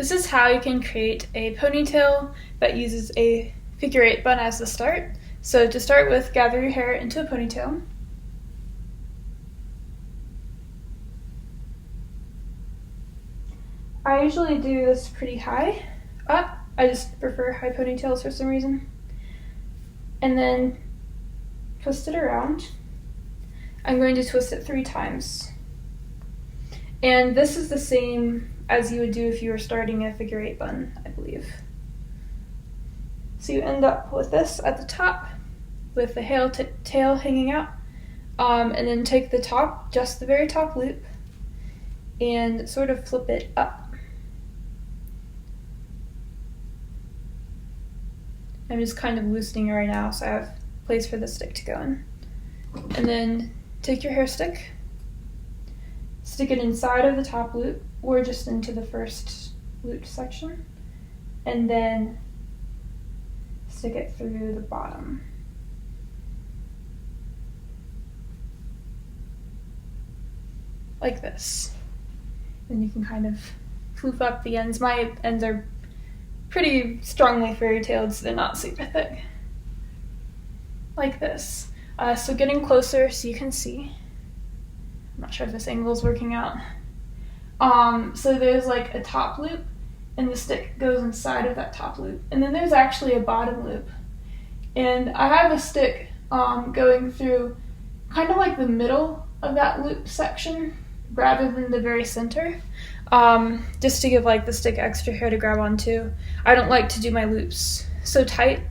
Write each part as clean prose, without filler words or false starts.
This is how you can create a ponytail that uses a figure-8 bun as the start. So to start with, gather your hair into a ponytail. I usually do this pretty high up. I just prefer high ponytails for some reason. And then twist it around. I'm going to twist it 3 times. And this is the same as you would do if you were starting a figure-8 bun, I believe. So you end up with this at the top, with the tail hanging out, and then take the top, just the very top loop, and sort of flip it up. I'm just kind of loosening it right now, so I have place for the stick to go in. And then take your hair stick, stick it inside of the top loop, or just into the first looped section, and then stick it through the bottom. Like this. And you can kind of floof up the ends. My ends are pretty strongly fairy-tailed, so they're not super thick. Like this. So getting closer so you can see. I'm not sure if this angle is working out. So there's like a top loop, and the stick goes inside of that top loop. And then there's actually a bottom loop. And I have a stick going through kind of like the middle of that loop section rather than the very center, just to give like the stick extra hair to grab onto. I don't like to do my loops so tight,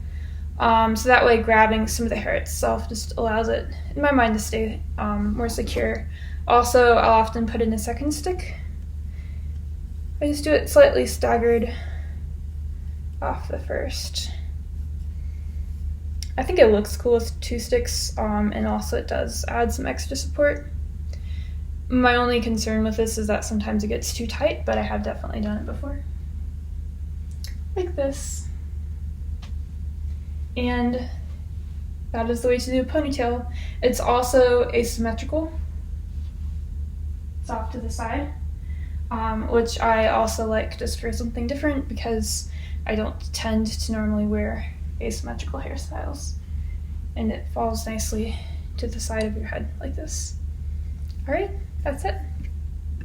so that way grabbing some of the hair itself just allows it, in my mind, to stay more secure. Also, I'll often put in a second stick. I just do it slightly staggered off the first. I think it looks cool with 2 sticks, and also it does add some extra support. My only concern with this is that sometimes it gets too tight, but I have definitely done it before. Like this. And that is the way to do a ponytail. It's also asymmetrical. It's off to the side, which I also like just for something different because I don't tend to normally wear asymmetrical hairstyles. And it falls nicely to the side of your head like this. Alright, that's it.